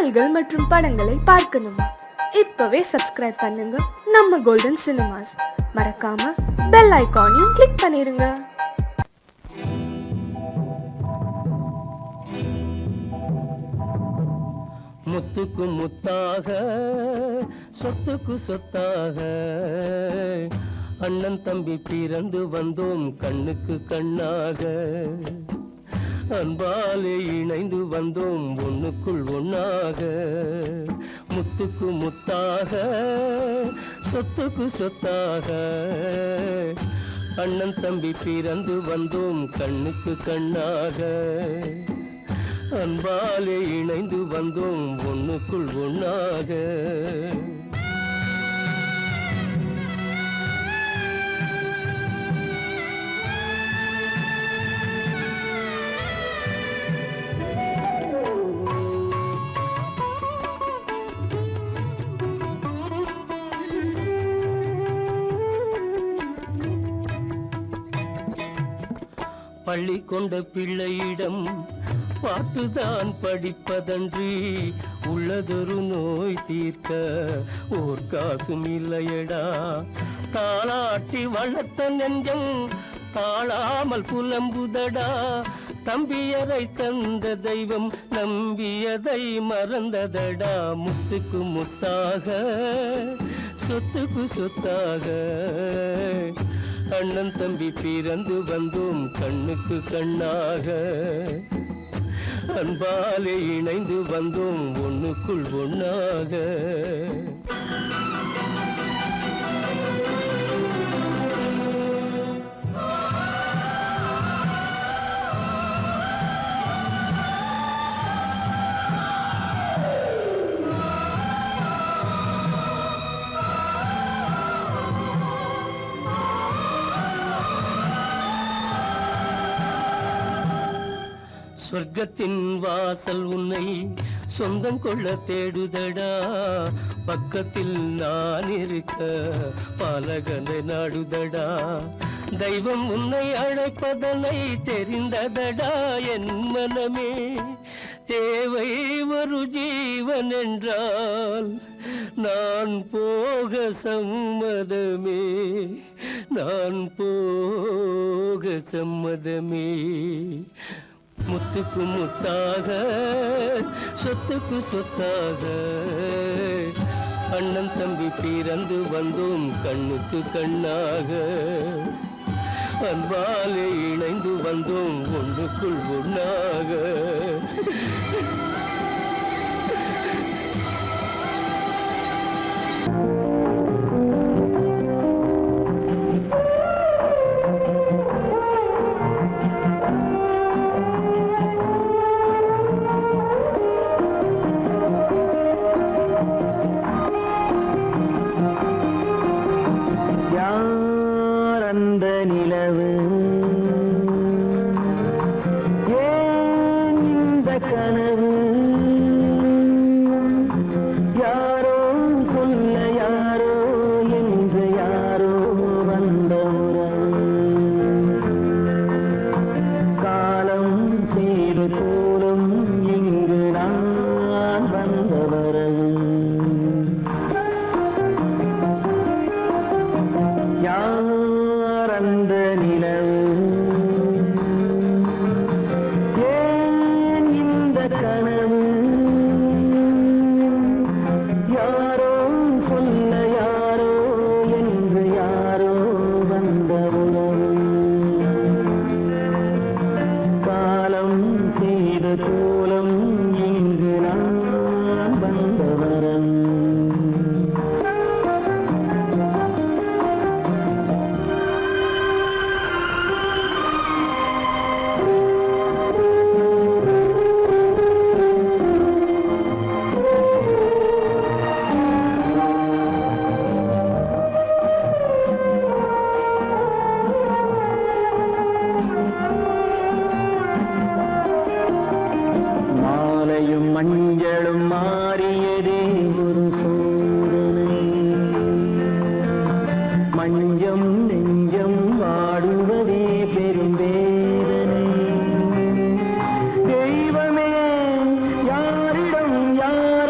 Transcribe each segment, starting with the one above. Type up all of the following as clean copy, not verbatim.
பாடல்கள் மற்றும் படங்களை பார்க்கணுமா? இப்பவே சப்ஸ்கிரைப் பண்ணுங்க நம்ம கோல்டன் சினிமாஸ். மறக்காம பெல் ஐகானையும் கிளிக் பண்ணிருங்க. முத்துக்கு முத்தாக சொத்துக்கு சொத்தாக அண்ணன் தம்பி பிறந்து வந்தோம் கண்ணுக்கு கண்ணாக. அன்பாலே இணைந்து வந்தோம் ஒண்ணுக்குள் ஒண்ணாக. முத்துக்கு முத்தாக சொத்துக்கு சொத்தாக அண்ணன் தம்பி பிறந்து வந்தோம் கண்ணுக்கு கண்ணாக. அன்பாலே இணைந்து வந்தோம் ஒண்ணுக்குள் ஒண்ணாக. பள்ளி கொண்ட பிள்ளையிடம் பார்த்துதான் படிப்பதன்றி உள்ளதொரு நோய் தீர்க்க ஓர் காசும் இல்லையடா. தாளாட்டி வளர்த்த நெஞ்சம் தாழாமல் புலம்புதடா. தம்பியரை தந்த தெய்வம் நம்பியதை மறந்ததடா. முத்துக்கு முத்தாக சொத்துக்கு சொத்தாக அண்ணன் தம்பி பிறந்து வந்தோம் கண்ணுக்கு கண்ணாக. அன்பாலே இணைந்து வந்தோம் ஒண்ணுக்குள் ஒண்ணாக. சொர்க்கத்தின் வாசல் உன்னை சொந்தம் கொள்ள தேடுதடா. பக்கத்தில் நான் இருக்க பாலகனை நாடுதடா. தெய்வம் உன்னை அழைப்பதனை தெரிந்ததடா என் மனமே. தேவை ஒரு ஜீவன் என்றால் நான் போக சம்மதமே. நான் போக சம்மதமே. முத்துக்கு முத்தாக சொத்துக்கு சொத்தாக அண்ணன் தம்பி பிறந்து வந்தோம் கண்ணுக்கு கண்ணாக. அன்பாலே இணைந்து வந்தோம் ஒன்றுக்குள் ஒண்ணாக. தெய்வமே யாரிடம் யார்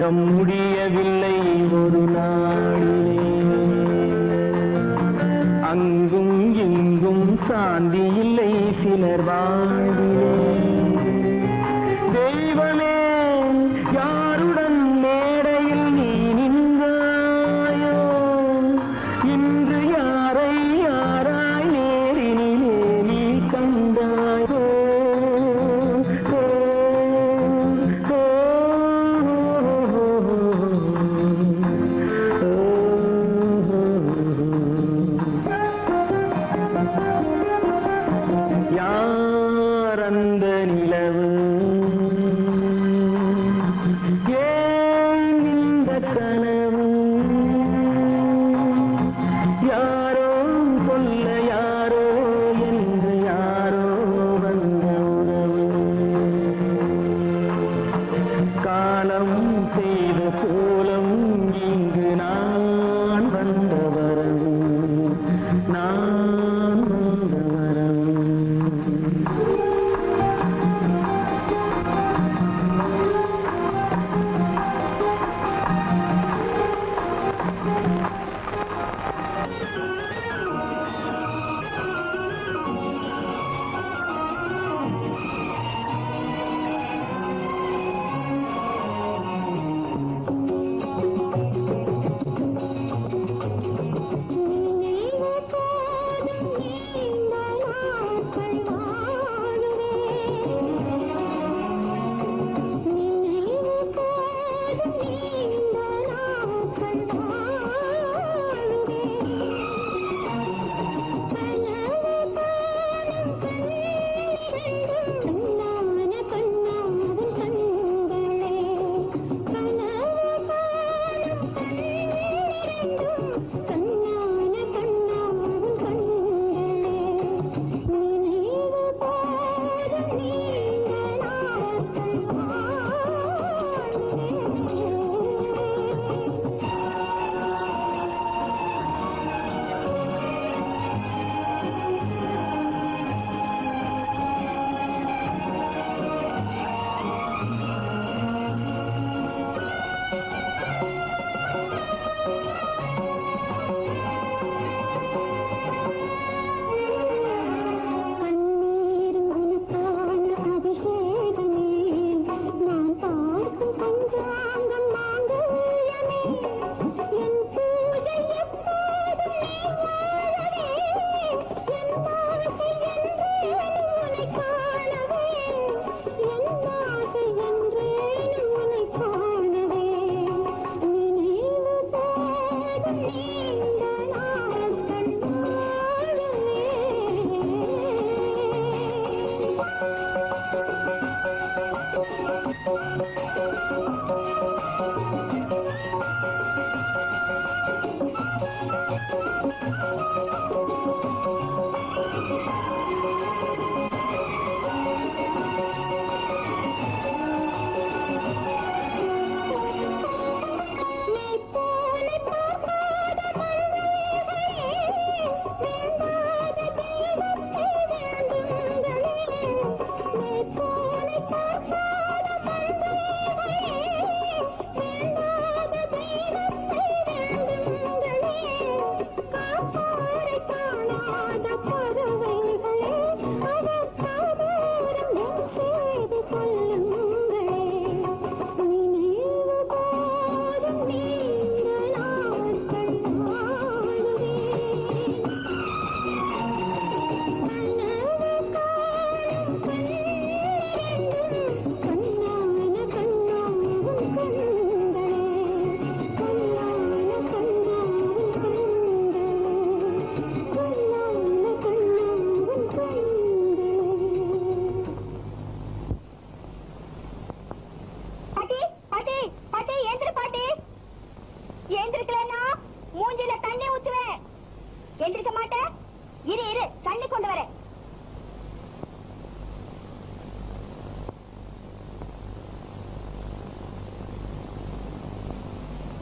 உலகம் முடியவில்லை ஒரு நாளிலே, அங்கும் இங்கும் சாந்தி இல்லை சிலர் வாழ்விலே. தெய்வமே யாருடன் மேடையில் நீ நின்றாயோ, இன்று யாரை யாராய் நேரினிலே நீ கண்டாயோ. யார் அந்த நிலவு, ஏன் இந்த கனவு, யாரோ சொல்ல யாரோ என்று யாரோ வந்த உறவு. காலம் செய்த கோலம் இங்கு நான் வந்த வரவு, நான் வந்த வரவு.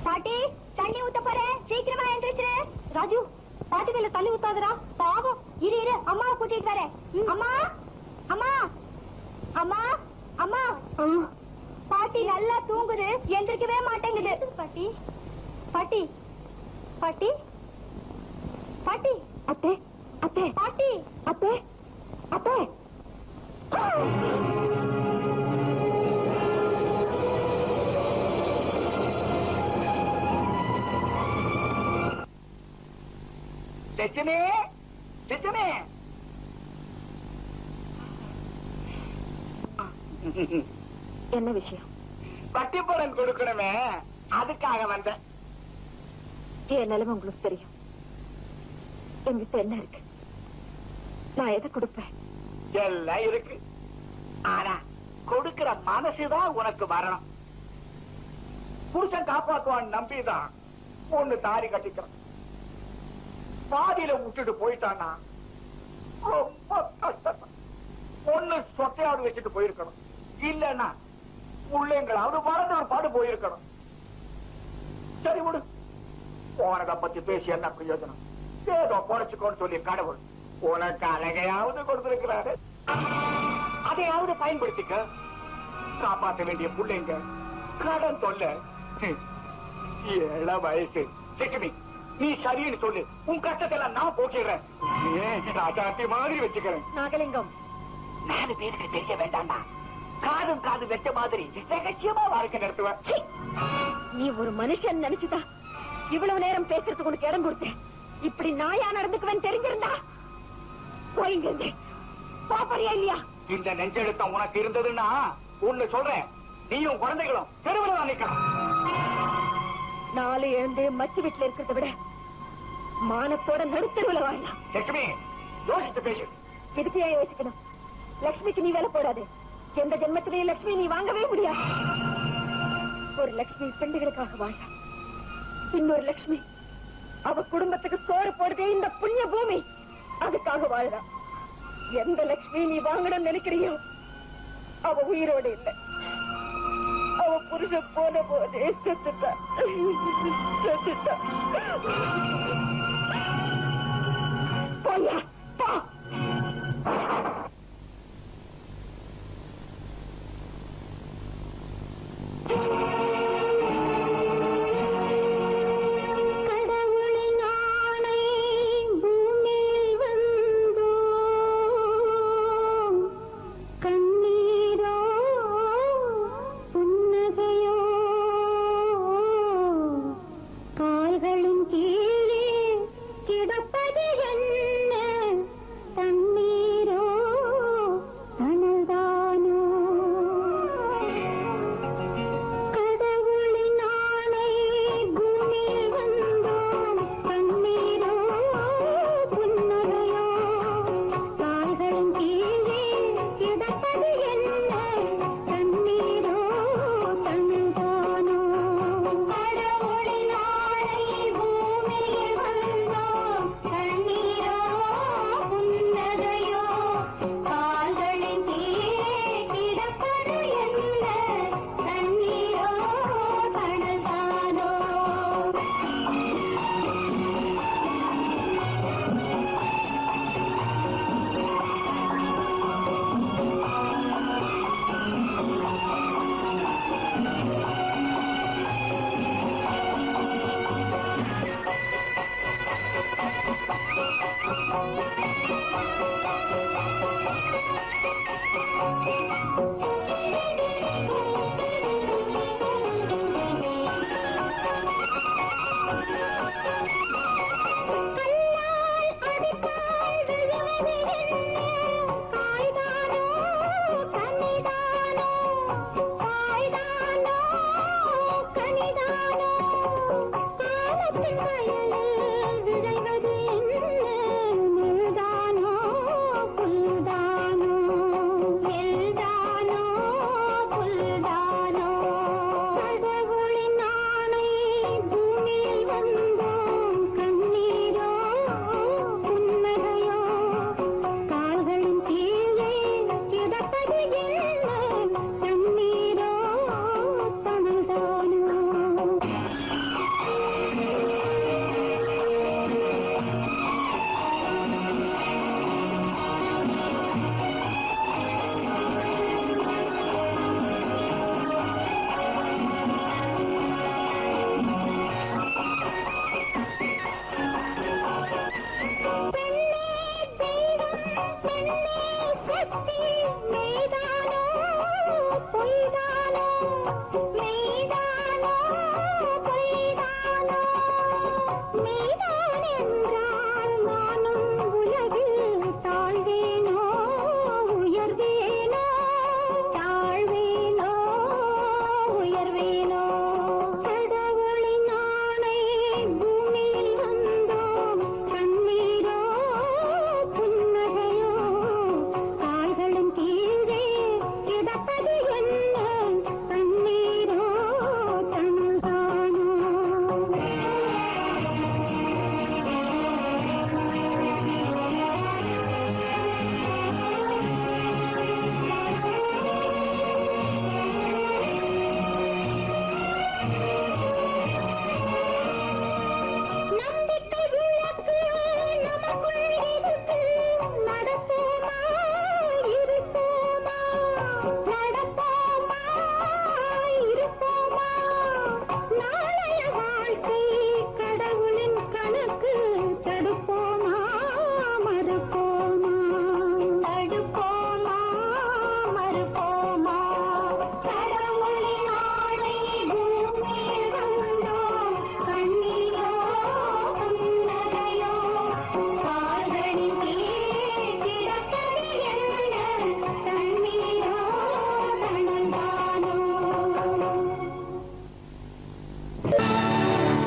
பாட்டி தண்ணி ஊத்த போறேன், சீக்கிரமா எழுந்திருச்சு. ராஜு பாட்டி மேல தண்ணி ஊத்தாதடா, பாவம். இரு இரு, அம்மாவை கூட்டிட்டு வரேன். அம்மா அம்மா அம்மா அம்மா. பாட்டி நல்லா தூங்குது, எந்திரிக்கவே மாட்டேங்குது. பாட்டி பாட்டி பாட்டி பாட்டி அத்தே அத்தே பாட்டி அத்தே அத்தே. லட்சுமி லட்சுமி என்ன விஷயம்? வட்டி பணம் கொடுக்கணுமே, அதுக்காக வந்தேன். என் நிலைமை உங்களுக்கு தெரியும். என்கிட்ட என்ன இருக்கு? நான் எதை கொடுப்பேன்? எல்லாம் இருக்கு. ஆனா கொடுக்கிற மனசுதான் உனக்கு வரணும். புருஷன் காப்பாத்துவான் நம்பிதான் ஒண்ணு தாரி கட்டிக்கிறான். பாதியில விட்டுட்டு போயிட்டான்னா ரொம்ப கஷ்டம். ஒண்ணு சொட்டையாவது வச்சுட்டு போயிருக்கணும், இல்லன்னா பிள்ளைங்களாவது பறந்து ஒரு பாடு போயிருக்கணும். சரி விடு, போனதை பத்தி பேசி என்ன பிரயோஜனம்? ஏதோ குறைச்சுக்கோன்னு சொல்லி கடவுள் உனக்கு அழகையாவது கொடுத்திருக்கிறாரு. அதையாவது பயன்படுத்திக்க. காப்பாற்ற வேண்டிய பிள்ளைங்க, கடன் தொல்லை, 7 வயசு. லட்சுமி, நீ சரின்னு சொல்லு, உன் கஷ்டத்தெல்லாம் நான் போக்கிடுறேன். ராஜாத்தி மாதிரி வச்சுக்கிறேன். நாகலிங்கம், 4 பேருக்கு தெரிய வேண்டாம்டா. காதும் காது வெச்ச மாதிரி ரகசியமா வாழ்க்கை நடத்துவேன். நீ ஒரு மனுஷன் நினைச்சுதா இவ்வளவு நேரம் பேசுறதுக்கு உனக்கு இடம் கொடுத்தேன். இப்படி நாயா நடந்துக்குவேன் தெரிஞ்சிருந்தா போயிங்க. பாப்பறியா இல்லையா? இந்த நெஞ்செழுத்தம் உனக்கு இருந்ததுன்னா ஒண்ணு சொல்றேன், நீயும் குழந்தைகளும் தெருவில் தான் நிக்கலாம். 4 எழுந்து மச்சு வீட்டுல இருக்கிறத விட மானத்தோட நடுத்தருவில் வாழலாம். லட்சுமி, யோசித்து பேசு. இதுக்கு ஏன் யோசிக்கணும்? லட்சுமிக்கு நீ வேலை போடாது. எந்த ஜென்மத்திலேயே லட்சுமி நீ வாங்கவே முடியாது. ஒரு லட்சுமி பெண்டுகளுக்காக வாழ, இன்னொரு லட்சுமி அவ குடும்பத்துக்கு சோறு போடுதே இந்த புண்ணிய பூமி, அதுக்காக வாழறா. எந்த லட்சுமி நீ வாங்கணும்னு நினைக்கிறியோ அவ உயிரோடு இல்லை. அவ புருஷன் போன போதே செத்துட்டா. போயா போ. கீழே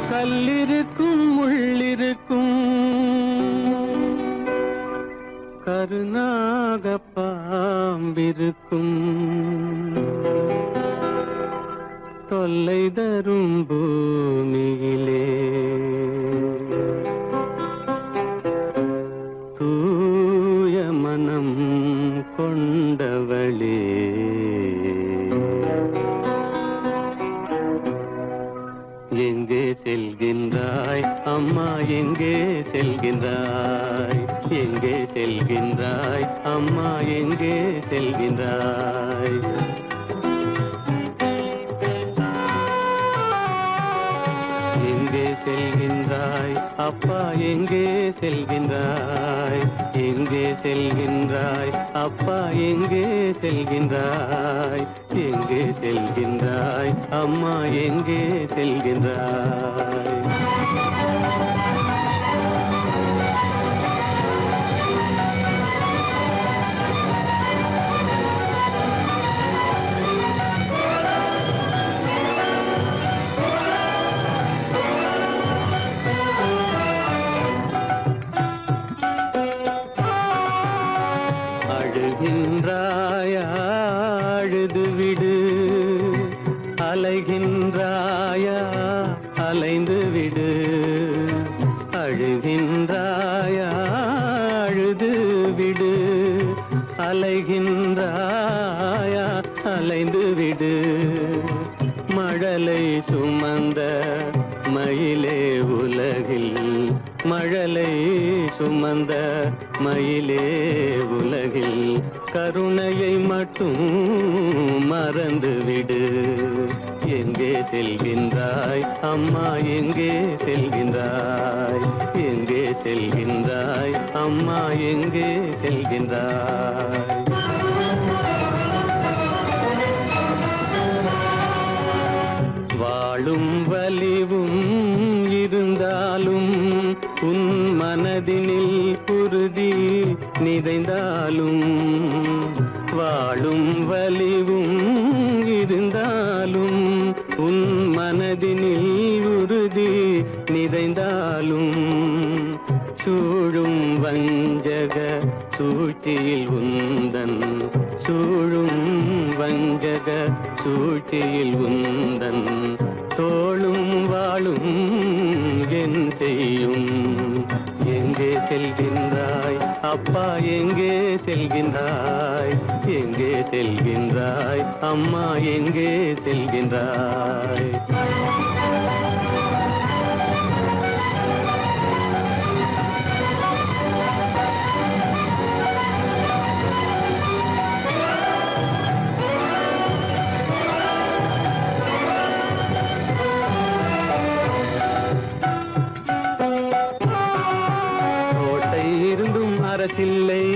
கல்லிருக்கும் முள்ளிருக்கும் கருநாக பாம்பிருக்கும் தொல்லை தரும் பூமியிலே தூய மனம் கொண்டவளே எங்கே செல்கின்றாய் அம்மா எங்கே செல்கின்றாய் எங்கே செல்கின்றாய் அம்மா எங்கே செல்கின்றாய் எங்கே செல்கின்றாய் அப்பா எங்கே செல்கின்றாய் எங்கே செல்கின்றாய் அப்பா எங்கே செல்கின்றாய் எங்கே செல்கின்றாய் அம்மா எங்கே செல்கின்றாய் அழுகின்றாயா அழுது விடு அலைகின்றாயா அலைந்து விடு அழுகின்றாயா அழுது விடு அலைகின்றாயா அலைந்து விடு மழலை சுமந்த மயிலே உலகில் மழலை சுமந்த மயிலே உலகில் கருணையை மட்டும் மறந்துவிடு எங்கே செல்கின்றாய் அம்மா எங்கே செல்கின்றாய் எங்கே செல்கின்றாய் அம்மா எங்கே செல்கின்றாய் வாழும் வலிவும் இருந்தாலும் உன் மனதினில் உறுதி நிறைந்தாலும் வாழும் வலிவும் இருந்தாலும் உன் மனதினில் உறுதி நிறைந்தாலும் சூழும் வஞ்சக சூழ்ச்சியில் உந்தன் சூழும் வஞ்சக சூழ்ச்சியில் உந்தன் தோளும் வாழும் என் செய்யும் எங்கே செல்கின்றாய் அப்பா எங்கே செல்கின்றாய் எங்கே செல்கின்றாய் அம்மா எங்கே செல்கின்றாய் அரசில்லை இல்லை,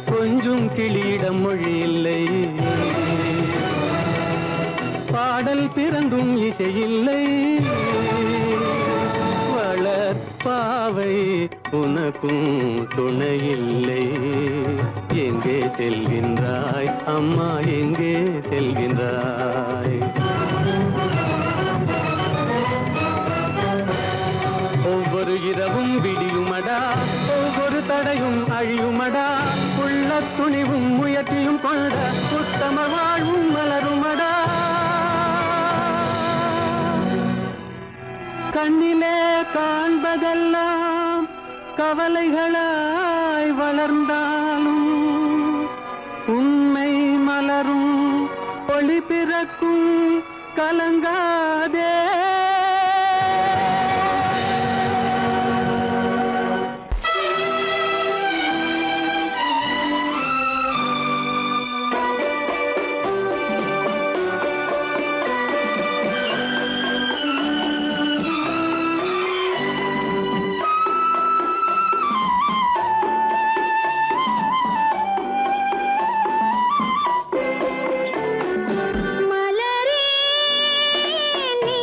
கொஞ்சம் கிளியிடம் மொழி இல்லை, பாடல் பிறந்தும் இசையில்லை, வளர்ப்பாவை உனக்கும் துணையில்லை. எங்கே செல்கின்றாய் அம்மா, எங்கே செல்கின்றாய்? ஒவ்வொரு இரவும் விடியுமடா, ஒவ்வொரு தடையும் அழியுமடா, உள்ள துணிவும் முயற்சியும் கொண்ட உத்தம வாழ்வும் மலருமடா. கண்ணிலே காண்பதெல்லாம் கவலைகளாய் வளர்ந்தாலும் உண்மை மலரும், ஒளி பிறக்கும், கலங்காதே. மலரே நீ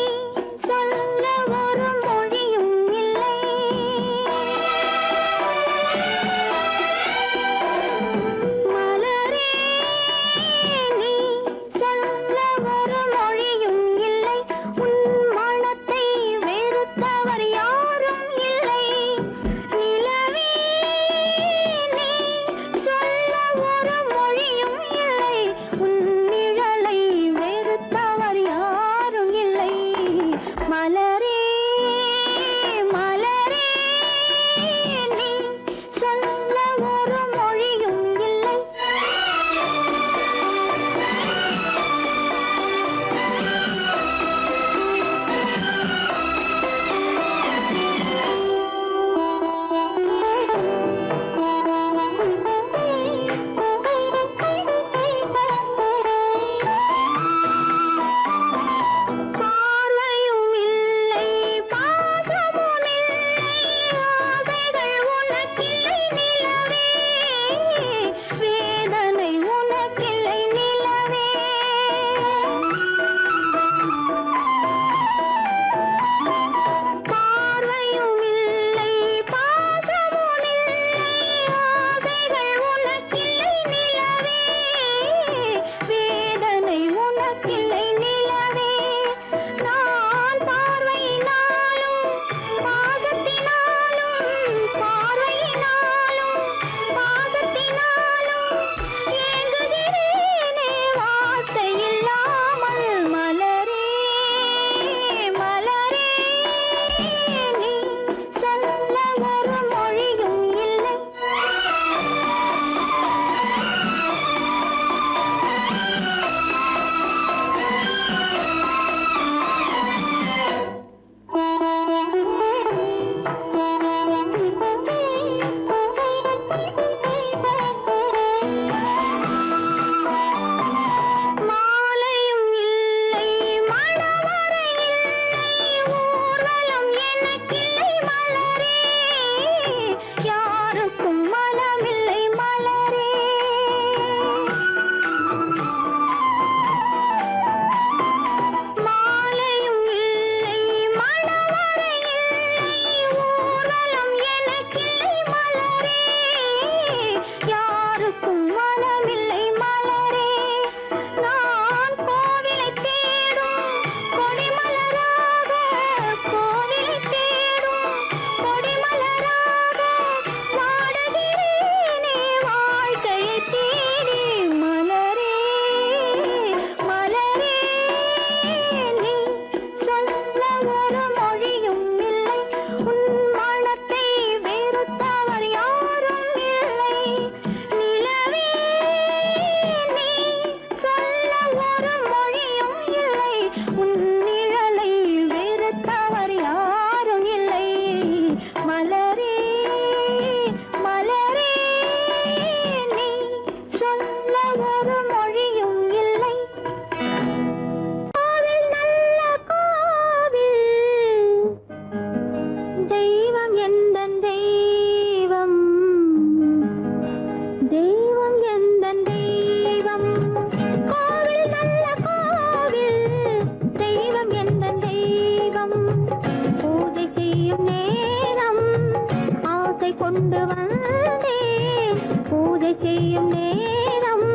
வந்தேன் பூஜை செய்யும் நேரம்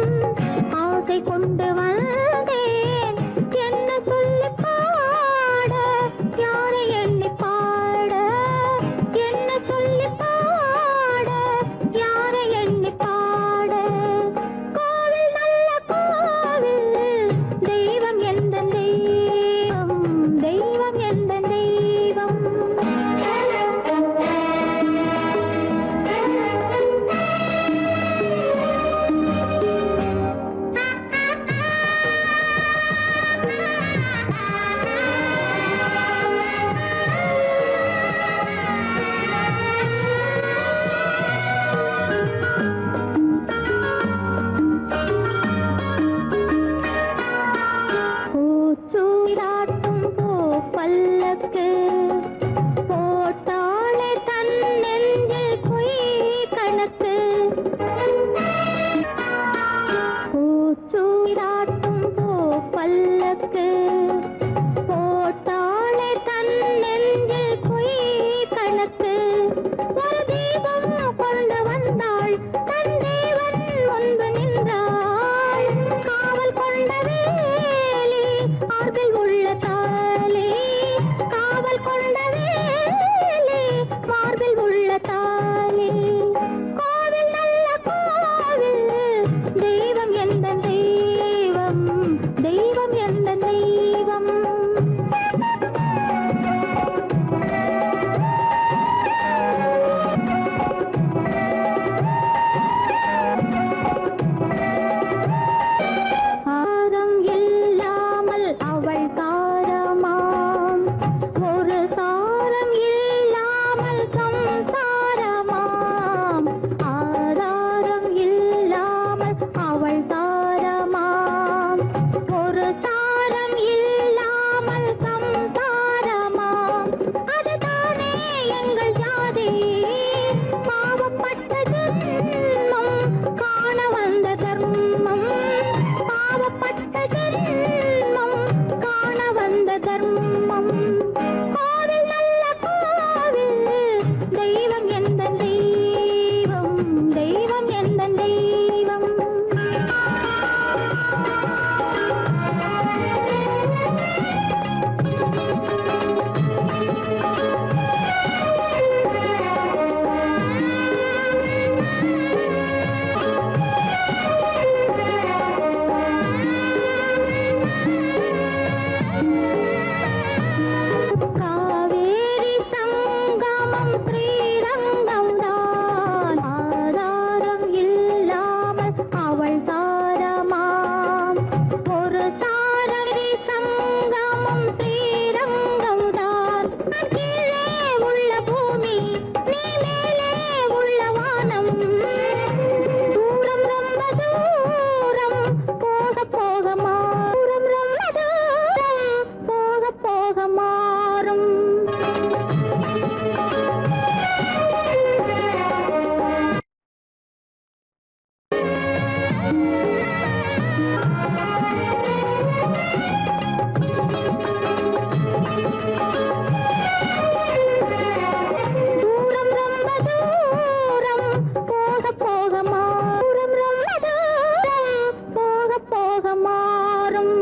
ஆசை கொண்டு வந்தேன் என்ன சொல்லி பாட யாரை எண்ணி பாட என்ன சொல்லி பாட யாரை எண்ணி பாட கோவில் நல்ல கோவில் தெய்வம் எந்த தெய்வம் தெய்வம் எந்த தெய்வம் பூச்சூடாட்டும் பூ பல்லக்கு போட்டாளே தன் நெஞ்சில் பொய் கணக்கு பூச்சூடாட்டும் பூ பல்லக்கு போட்டாளே தன் நெஞ்சில் பொய் கணக்கு ஒரு தீபம் கொண்டு வந்தாள் தன் தேவன் முன்பு நின்றாள் காவல் கொண்ட வேலி மார்பில் உள்ள தாலி காவல் கொண்ட வேலி மார்பில் உள்ள தாலி கோவில் நல்ல கோவில் தெய்வம் எந்த தெய்வம் தெய்வம் எந்த தெய்வம் ஆரம் இல்லாமல் அவள் தாரமாம் ஒரு சாரம் இல்லாமல் சம்சாரமாம் ஆதாரம் இல்லாமல் அவள் தாரமாம் ஒரு சாரம் இல்லாமல் சம்சாரமாம் அதுதானே எங்கள் ஜாதி பாவப்பட்ட ஜென்மம் காண வந்த தர்மம் பாவப்பட்ட ஜென்மம் காண வந்த தர்மம் கோவில் நல்ல கோவில் தெய்வம் எந்த தெய்வம் தெய்வம் எந்த தெய்வம் காவேரி சங்கமம் ஸ்ரீரங்கம் தான் ஆதாரம் இல்லாமல் அவள் தாரமாம் ஒரு தாரரி சங்கமம் ஸ்ரீரங்கம் தான் கீழே உள்ள பூமி நீ மேலே உள்ள வானம் தூரம் ரொம்ப தூரம் போக போக மாறும் ரொம்ப தூரம் போக போக மாறும் தூரம் ரொம்ப தூரம் போக போக மாறும் ரொம்ப தூரம் போக போக மாறும்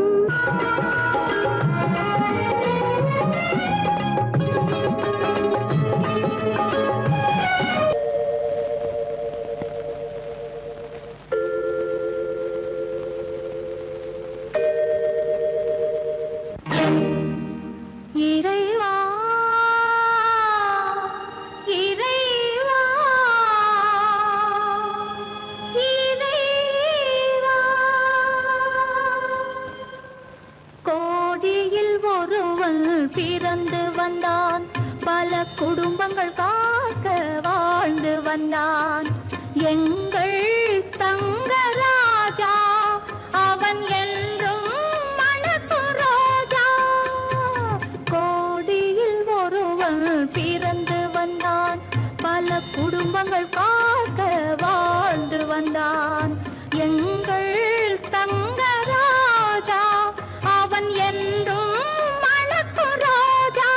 இறைவா இறைவா இறைவா கோடியில் ஒருவன் பிறந்து வந்தான் பல குடும்பங்கள் காக்க வாழ்ந்து வந்தான் எங்கள் தங்கராஜா அவன் என்றும் மணக்கும் ரோஜா கோடியில் ஒருவன் பிறந்து வந்தான் பல குடும்பங்கள் காக்க வாழ்ந்து வந்தான் எங்கள் தங்கராஜா அவன் என்றும் மணக்கும் ரோஜா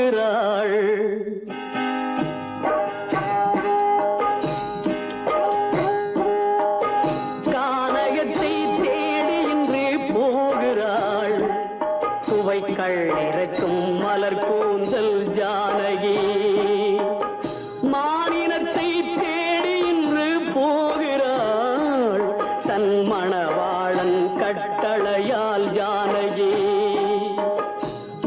போகிறாள். கானகத்தை தேடி இன்று போகிறாள். சுவைக்கள் இறக்கும் மலர் கூந்தல் ஜானகி. மானினத்தை தேடி இன்று போகிறாள். தன் மணவாளன் கட்டளையால் ஜானகி.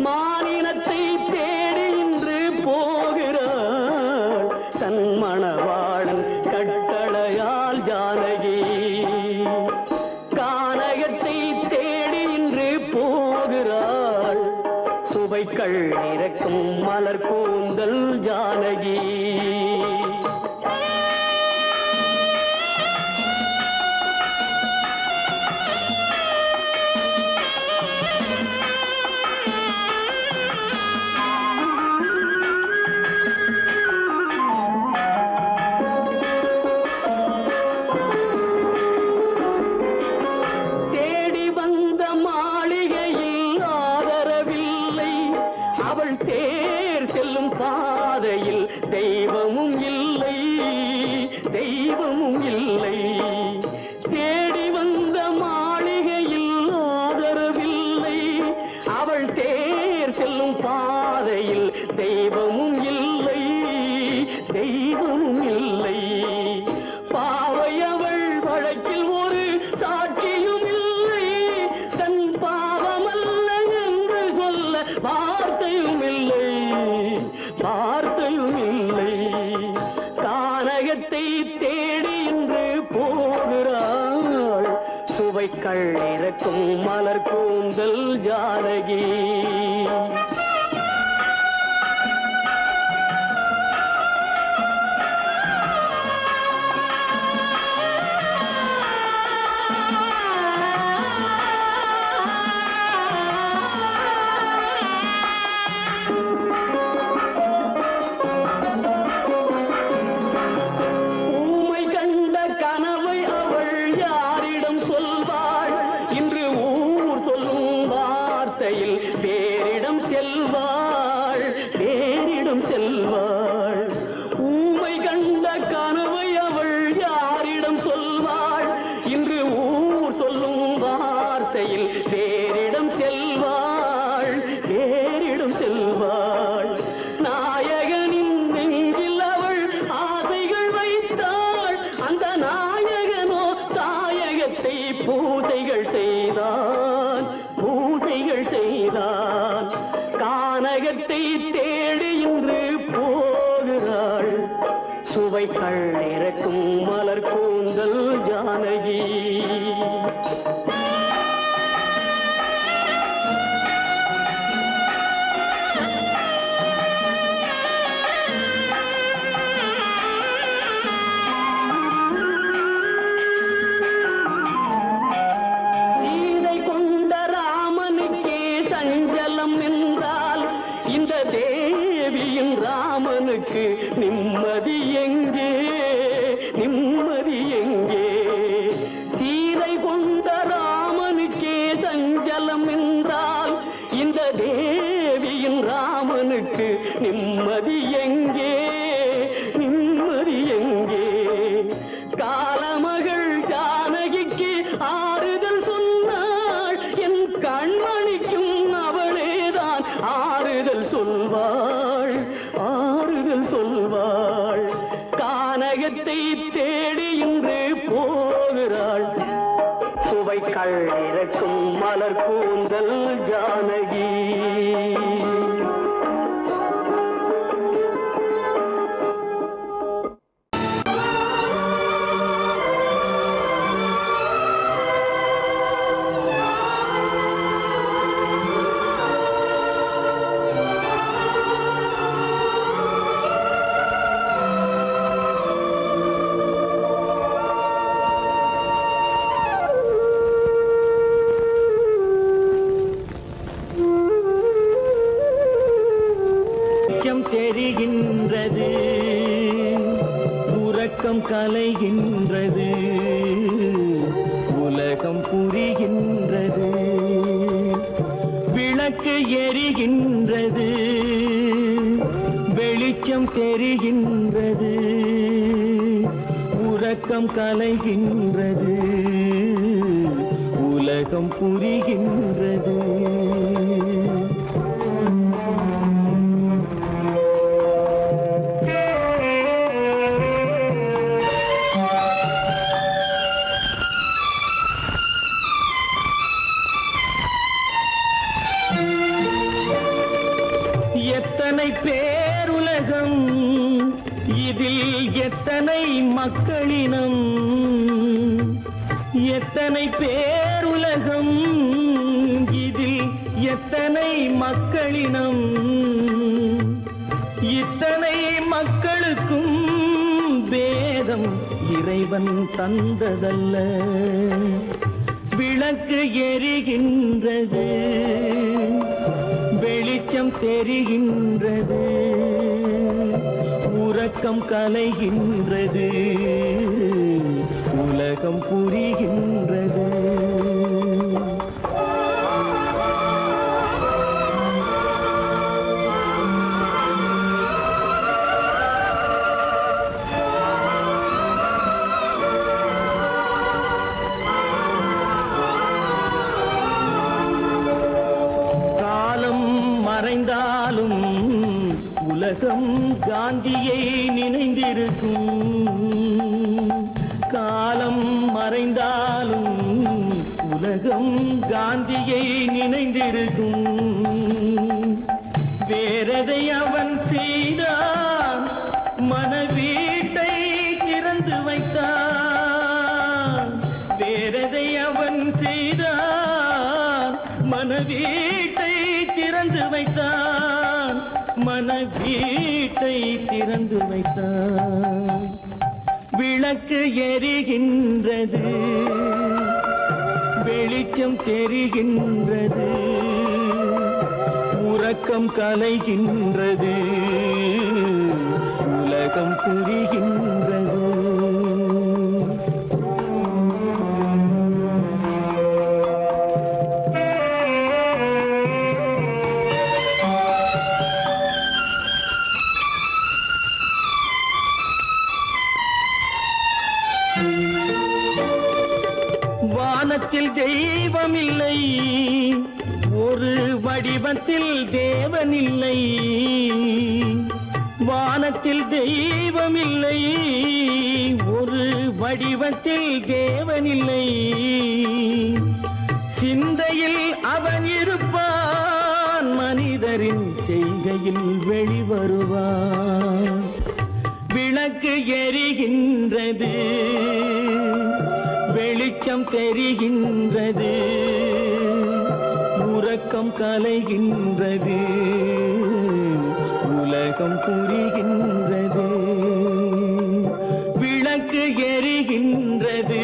மானினத்தை தேடி இன்று போகிறாள். தன் மணவாளன் கட்டளையால் ஜானகி. கானகத்தை தேடி இன்று போகிறாள். சுவைக்கள் இறக்கும் மலர் கூந்தல் ஜானகி. தேடி வந்த மாளிகையில் ஆதரவில்லை. அவள் தேர் செல்லும் பாதையில் தெய்வமும் இல்லை, தெய்வமும் இல்லை. தேடி வந்த மாளிகையில் ஆதரவில்லை. அவள் தேர் செல்லும் பாதையில் தெய்வமும் இல்லை, தெய்வமும் இல்லை. பாவை அவள் வழக்கில் ஒரு சாட்சியும் இல்லை. தன் பாவமல்ல என்று சொல்ல வார்த்தையும் இல்லை, வார்த்தையும் இல்லை. கானகத்தை தேடி இன்று போகிறாள். சுவைக்கள் இறக்கும் மலர் கூந்தல் ஜானகி. ஊமை கண்ட கனவை அவள் யாரிடம் சொல்வாள்? இன்று ஊர் சொல்லும் வார்த்தையில் பேரிடம் செல்வாள், பேரிடம் செல்வாள். ஊமை கண்ட கனவை அவள் யாரிடம் சொல்வாள்? இன்று ஊர் சொல்லும் வார்த்தையில் பேரிடம் செல்வாள், பேரிடம் செல்வாள். நாயகனின் நெஞ்சில் அவள் ஆசைகள் வைத்தாள். அந்த நாயகனோ தாயகத்தை பூஜைகள் செய்தான், பூஜைகள் செய்தான். கானகத்தை தேடி இன்று போகிறாள். சுவைக்கள் இறக்கும் மலர் கூந்தல் ஜானகி. சீதை கொண்ட ராமனுக்கே சஞ்சலம் என்றால் இந்த தேவியின் ராமனுக்கு நிம்மதி எங்கே, நிம்மதி எங்கே? சீதை கொண்ட ராமனுக்கே சஞ்சலம் என்றால் இந்த தேவியின் ராமனுக்கு நிம்மதி எங்கே, நிம்மதி எங்கே? காலமகள் ஜானகிக்கு ஆறுதல் சொன்னாள். என் கண்மணிக்கும் அவளேதான் ஆறுதல் சொல்வாள், ஆறுதல் சொல்வாள். கானகத்தை தேடி இன்று போகிறாள். சுவைக்கள் இறக்கும் மலர் கூந்தல் ஜானகி. வெளிச்சம் தெரிகின்றது, உறக்கம் கலைகின்றது, உலகம் புரிகின்றது, விளக்கு எரிகின்றது, வெளிச்சம் தெரிகின்றது, உறக்கம் கலைகின்றது, உலகம் புரிகின்றது. எத்தனை பேருலகம், இதில் எத்தனை மக்களினம், எத்தனை பேருலகம், இதில் எத்தனை மக்களினம், இத்தனை மக்களுக்கும் வேதம் இறைவன் தந்ததல்ல. விளக்கு எரிகின்றது, வெளிச்சம் தெரிகின்றது, உறக்கம் கலைகின்றது, உலகம் புரிகின்றது. மறைந்தாலும் உலகம் காந்தியை நினைந்திருக்கும். காலம் மறைந்தாலும் உலகம் காந்தியை நினைந்திருக்கும். வேறதை அவன் செய்தான், மனவீட்டை திறந்து வைத்தான். வேறதை அவன் செய்தான், மனவீட்டை திறந்து வைத்தான், மனவீட்டை திறந்து வைத்தான். விளக்கு எரிகின்றது, வெளிச்சம் தெரிகின்றது, உறக்கம் கலைகின்றது, உலகம் புரிகின்றது. வானத்தில் தெய்வமில்லை, ஒரு வடிவத்தில் தேவனில்லை. வானத்தில் தெய்வமில்லை, ஒரு வடிவத்தில் தேவனில்லை. சிந்தையில் அவன் இருப்பான், மனிதரின் செய்கையில் வெளிவருவான். விளக்கு எரிகின்றது, வெளிச்சம் தெரிகின்றது, உறக்கம் கலைகின்றது, உலகம் புரிகின்றது. விளக்கு எரிகின்றது,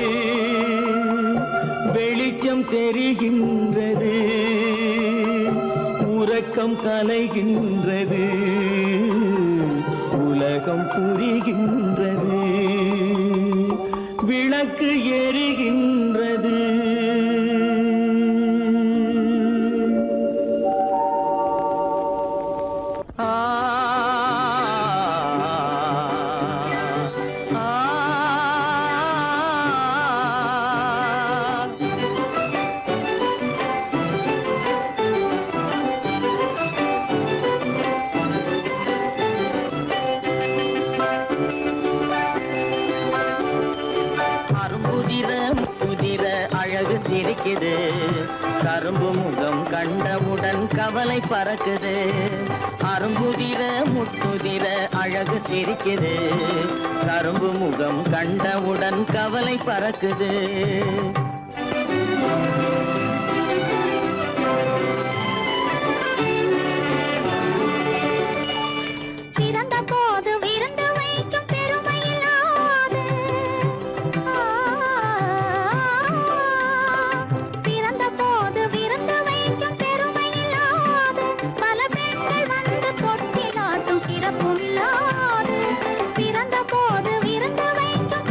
வெளிச்சம் தெரிகின்றது, உறக்கம் கலைகின்றது, உலகம் புரிகின்றது. விளக்கு எரிகின்றது. சிரிக்குது, கரும்பு முகம் கண்டவுடன் கவலை பறக்குது. அரும்புதிர முத்துதிர அழகு சிரிக்குது, கரும்பு முகம் கண்டவுடன் கவலை பறக்குது. பிறந்த போது விருந்து வைக்கும்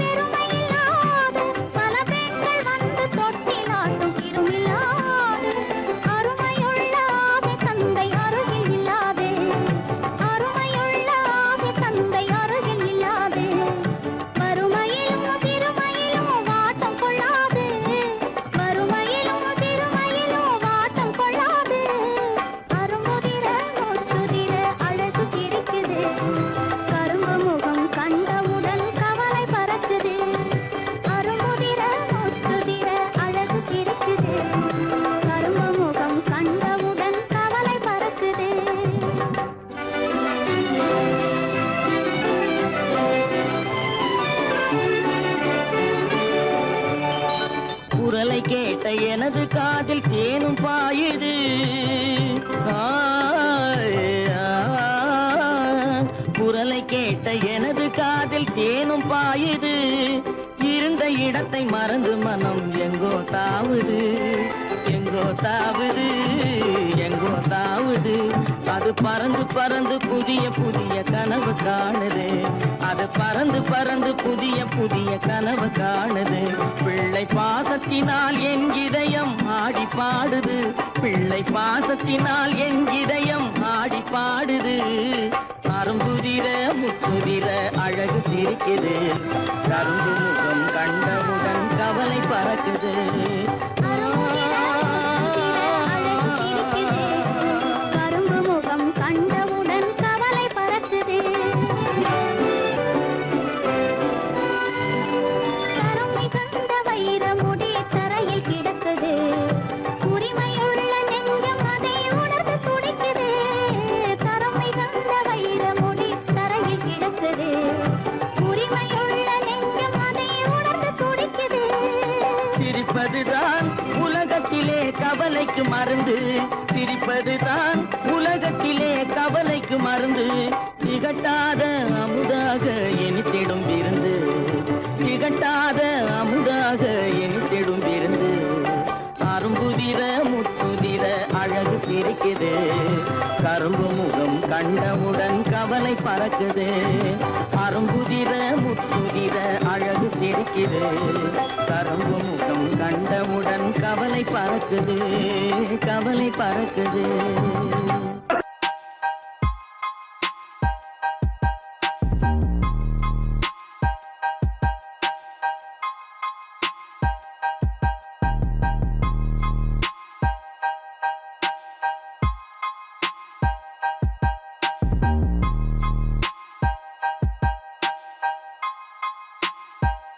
பெருமையில்லாது பல பெண்கள் வந்து குரலை கேட்ட எனது காதில் தேனும் பாயுது. இருந்த இடத்தை மறந்து மனம் எங்கோ தாவுது, எங்கோ தாவுது, எங்கோ தாவுது. அது பறந்து பறந்து புதிய புதிய கனவு காணுது. அது பறந்து பறந்து புதிய புதிய கனவு காணுது. பிள்ளை பாசத்தினால் என் இதயம் ஆடி பாடுது. பிள்ளை பாசத்தினால் என் இதயம் ஆடி பாடுது. அரும்புதிர முத்துதிர அழகு சிரிக்குது. கரும்பு முகம் கண்டவுடன் கவலை பறக்குது. கரும்பு முகம் கண்டவுடன் கவலை பறக்குது. கருமை கண்ட வைரமுடி தரையில் கிடக்குது. உரிமையுள்ள நெஞ்சம் அதை உணர்ந்து துடிக்குது. கருமை கண்ட வைரமுடி தரையில் கிடக்குது. உரிமையுள்ள நெஞ்சம் அதை உணர்ந்து துடிக்குது. சிரிப்பதுதான் உலகத்திலே கவலைக்கு மருந்து. சிரிப்பதுதான் உலகத்திலே கவலைக்கு மருந்து. திகட்டாத அமுதாக இனித்திடும் விருந்து. திகட்டாத அமுதாக இனித்திடும் விருந்து. அரும்புதிர முத்துதிர அழகு சிரிக்குது. கரும்பு முகம் கண்டவுடன் கவலை பறக்குது. அரும்புதிர முத்துதிர அழகு சிரிக்குது. கரும்பு முகம் கண்டவுடன் கவலை பறக்குது, கவலை பறக்குது.